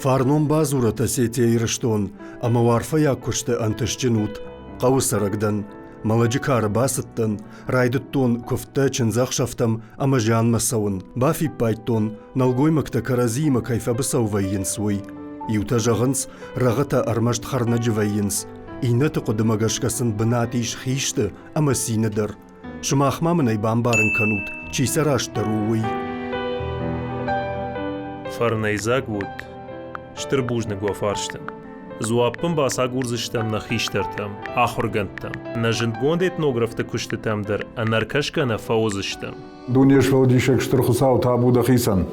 Фарном базурата сете ирштон, ама варфа якушты антышчинут, қауысарагдан, Маладжикар басыттан, райдыттон көфті чынзақшафтам ама жанмасауын, бафи пайттон, налгоймакта каразима кайфабысау вайынс ой. Иута жағынс, рағыта армашт харнаджы вайынс. Инаты қодымагашкасын бынатиш хишты, ама синедір. Шымахмамынай бамбарын канут, чисараштару ой. Фарнайзаг вуд, штырбужны гуафарштын. Зуаппын баса гурзыштам на хиштартам, ахургантам. На жиндгонд этнографта куштытамдыр, а наркашкана фаузыштам. Дунеш валдишек штырхусау табуда хисан.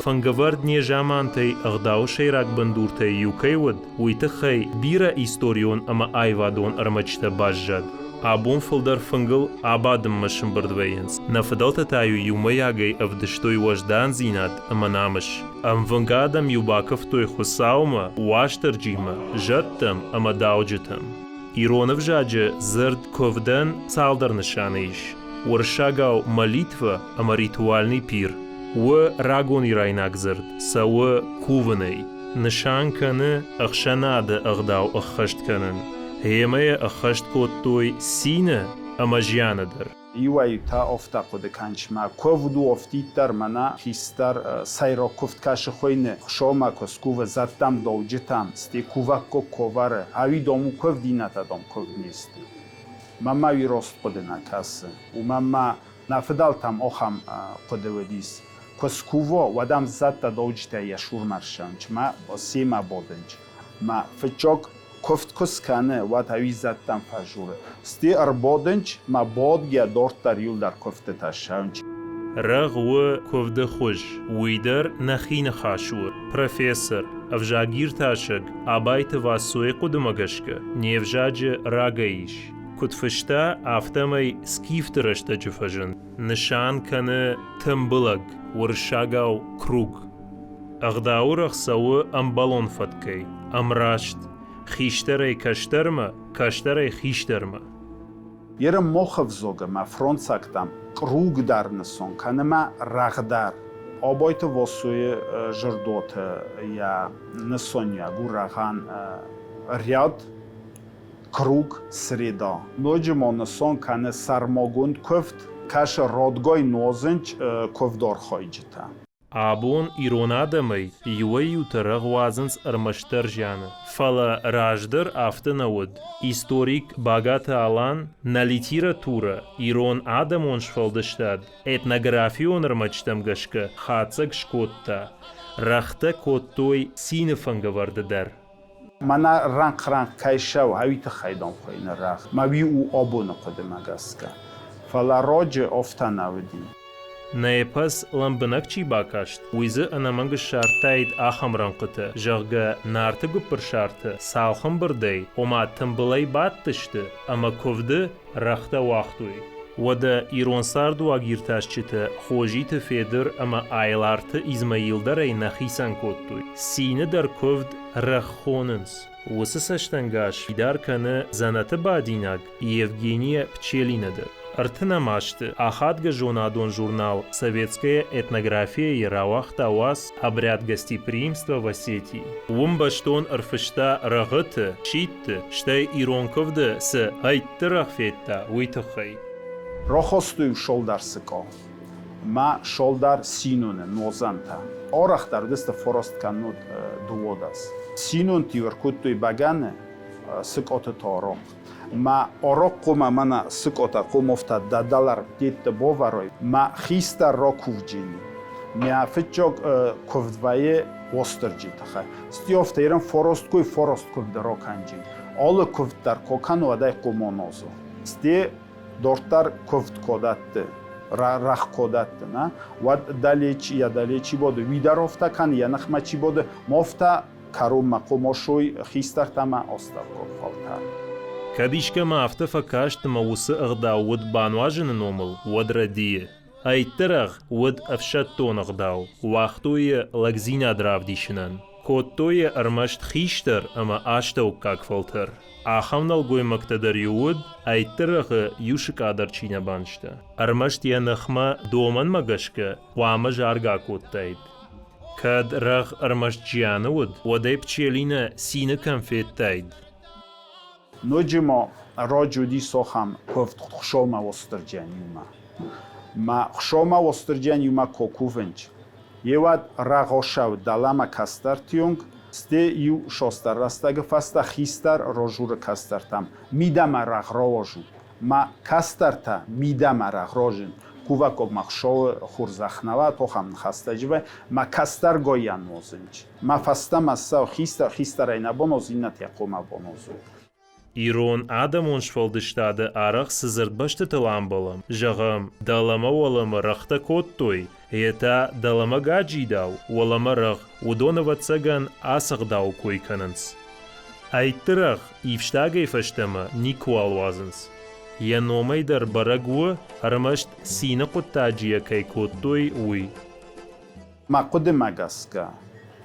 Фангавар дне жамантай агдау шейрак бандуртай юкайвуд, уйтахай бира историон ама айвадон армачта бажжад. Абон фылдар фынгыл абадым машын бардвайынс. На фадалта таю юмаягай авдыштой важдан зинат аманамыш. Амвангадам юбаков той хусаума, уаштарджима, жаттам ама дауджитам. Иронов жаджа зырд ковдан салдар нышаныш. Уршагау молитва ама ритуальный пир. Уа рагони райнак зырд, сауа куванай. Нышан каны ахшанада агдау ахашт канын. Хемея ахашт коттой сина амажянадыр. Иуай та офта коде канчма ковду офтитар мана хистар сайро кофт каши хойне шома коскува заттам довжитам сте кувакко коваре ави дому ков дината дом ков нести. Мама ви рост коде накас. У мама нафдал там охам коде ведис. Коскуво вадам затта довжита яшур маршан чма осема боденч. Ма фчок Кофт коскане ват авизаттан фажуре. Сти арбоденч ма бодгя дортар юлдар кофте ташаунч. Раг و کوفده خوش ویدر نخین خاشور پروفسور افجاگیر تاشگ آبایت واسوی قدمگشکه نیفجاج راگایش کتفشتا آفتمی سکیفت رشته جفجن نشان کنه تنبلگ ورشاگاو کروگ اغداور اخساو ام بالون فتکی ام راشت خیشتره کشترمه کشتره خیشترمه Երը մոխով զոգը մա ֆրոնցակտամ կրուգ դառնսոն քանը մա ռաղդար օբոյտը ոսույը ժրդոթը յա նսոնյա գուրախան ռյադ կրուգ սրեդա նոջը մոնսոն քանը սարմոգունդ կոֆտ քաշը ռոդգոյ նոզնչ կովդոր խոյջտա Абон иронадамай юэю тарагвазанс армаштаржана. Фала раждар автонавод. Историк богата алан на литература. Ирон адамон шфалдаштад. Этнографион армачтам гашка. Хацак шкотта. Рахта коттой синефангавардадар. Мана ранг кайшау хавита хайдон хойна рах. Мави у обона кодемагаска. Фала роджи офтанавди. Наепас ламбанакчи бакашт. Уизы анаманга шартайд ахамранқыты. Жағга нартыгы пір шарты. Салхым бірдей. Ома тымбылай баттышты. Ама ковды рахта вақтуй. Вада иронсарду агирташчыты. Хожиты федер ама айларты Измаилдарай нахисан коттуй. Сины дар ковд раххонынс. Усы саштангаш. Идар каны занаты бадинаг. Евгения Пчелинадыр. Артынамашты, ахадга жонадон журнал «Советская этнография и равахтавас. Обряд гостеприимства в Осетии». Умбаштон арфышта рагыты, шитты, штай иронковды с айтты рахфетта уйтахай. Рохостуй шолдар сыко. Ма шолдар синуне нозанта. Орахтар дыста форост канут дуодас. Синун тиверкуттуй багане сыкоты торо. Ма ороққума мана сыкота қумофта дадалар детті боварой, ма хиста рокувджини. Мя фичок ковдвае остерджита хай. Стиофта иран форосткуй да роканджин. Олы ковдтар кокану адай қумонозу. Сти дортар ковд кодатты, рах кодатты, на? Вад далечи я далечи боду. Видарофта кан янахмачи боду. Мофта карума қумошуй хистартама остарко фалтар. Кадишка мафта факашт маусы агдау вуд банважын номыл вадрадие. Айттырах вуд афшаттон агдау. Вахтуе лагзина дравдишинан. Коттуе армашт хиштар ама аштау как фалтар. Ахамнал гоймактадар юуд айттырахы юшик адарчина баншта. Армашт янахма доман магашка вама жарга коттайд. كاد رغ أرمش جيانود ودي بچيلينا سينا كم في التايد نوجما راجودي سوخم كفت خشوما وسترجانيوما ما خشوما وسترجانيوما كوكوفنج يواد رغوشاو دالاما كاسترتيونغ سته يو شوستر راستاگ فاستا خيستر روجور كاسترتام ميدام رغروجو ما كاسترتا ميدام رغروجن كوفاكوب مخشو خورزخنوا توخم خاستاجبه ما كاستر گويان موزنج ما فاستا مسا خيستر اينا بونوزينات يقوما بونوزو إيرون آدمونش فالدشتاده آرخ سزرد باشت تلامبالم جغم دالما ولما رختا كوتوي هيتا دالما گاجي داو ولما رخ ودونوا تسگن آسغ داو كوي كننس ايترخ إفشتاگي فشتما نيكوال وازنس ينومي در برگو هرمشت سينا قطاجيا كي كوتوي وي ما قدم اگسكا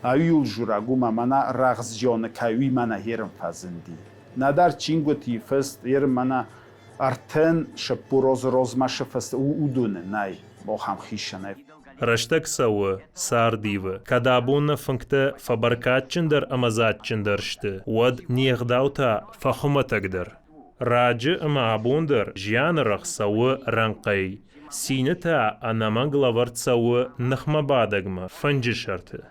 ايول جوراگوما منا رغز جون كاوي منا هيرم فازندي نادر چینگوتی فست یر منا ارتن شپوروز روزما شفست اودونه نای با هم خیشنه رشتك سوا سار ديوا كدابون فنكتا فبركاتشن در امازاتشن درشت ود نيغداوتا فخمتك در راج اما ابوندر جيان رخ سوا رنقي سينتا انامنگ لورت سوا نخما بادگما فنجشرت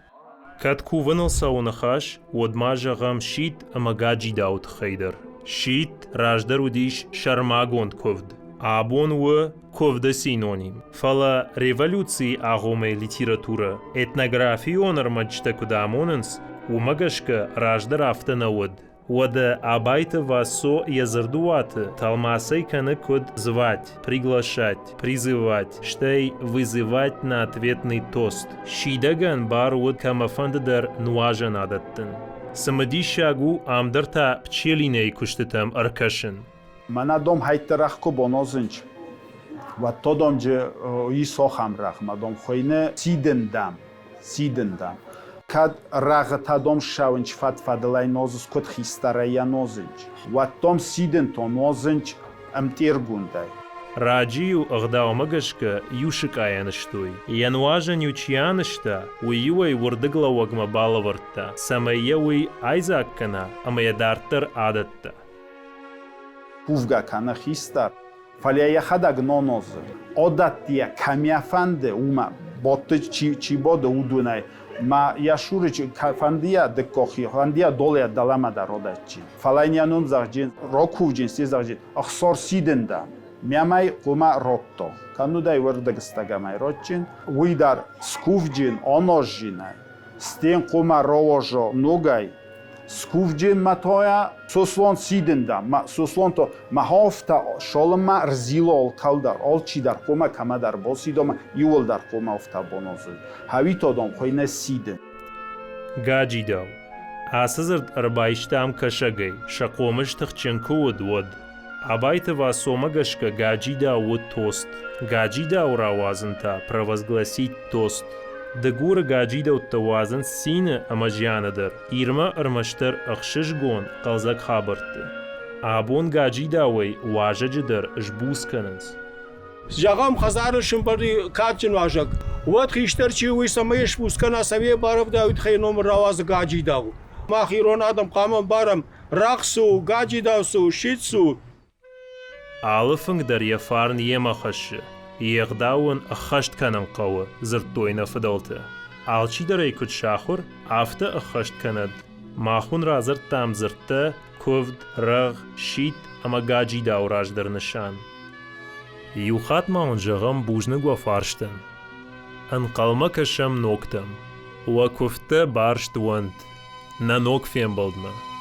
كات كوفنل سو نخاش ودما جغم شيت اما گاجي داوت خيدر شيت راجدر وديش شرماغوند كوفد ابون و كوفد سينونيم فلا ريفولوций агоме литература этнография онер мачтеку дамоненс умагашка раждер автонавод Ода абайта васо язардуаты, талмасай каны код звать, приглашать, призывать, штей вызывать на ответный тост. Шидаган бар од камафанддар нуажан адаттын. Самади шагу амдарта пчелиней куштетам аркашын. Манадом хайттарахко бонозынч. Ва тодом же исо хамрах мадом хойне сидендам. Kad ragătadom șaunci fat fadălai nozus cot histaraia nozinci. Vatom sidento nozinci am tiergundai. Раджию агдауамагашка юшикаянштуй. Януажан ючиянышта, уюай вурдыглауагма балаварта, самайяуи айзаккана, амаядартар адатта. Пувгакана хистар. Фалияя хадаг нонозы. Одаттия камяфанде ума ботты чибода удунай. ما یاشورچ فندیا دکوخی فندیا دولیا دلامدا روداچی فلاینیانون زاجین روکوجین سیزاجین اخسور سیدندا میامای قوما روتو کانودای وردگستاگامای روچین ویدار سکوفجین оножжина стен قوما رووجو ногай سکوفجین матоя сослон сиденда сослон то махофта шолма рзилол калдар олчидар قوما камадар босидома юолдар قوما офта бонозу хавитодом хойне сиден Гаджидау асызырд арбайштам кашагай шақомыш тахченкуд вод абайта васомагашка гаджидау вод тост гаджидау равазанта провозгласить тост دگور گاجیدو توازن سینه امجیاندر ایرما ارمشتر اخشش گون قلزک خابرت آبون گاجیداوی واجج در جبوس کننس جاگام خزارشم بری کاتچن واجک وقت خیشتر چی وی سمیش بوسکنا سوی بارف داوید خینوم رواز گاجیداو ما خیرون آدم قامم بارم رقصو گاجیداوسو شیتسو آلفنگ در یفارن یمخش يغداون أخشت كانن قوة زرتوينا فدلته عالشي دري كد شاخر عفتا أخشت كاند ماخون رازر تام زرته كوفد رغ شيت أما گاجي داو راج در نشان يوخات ماون جغم بوجنگ و فارشتن انقلما كشم نوكتم وكفته بارشت وند نانوك فين بلدما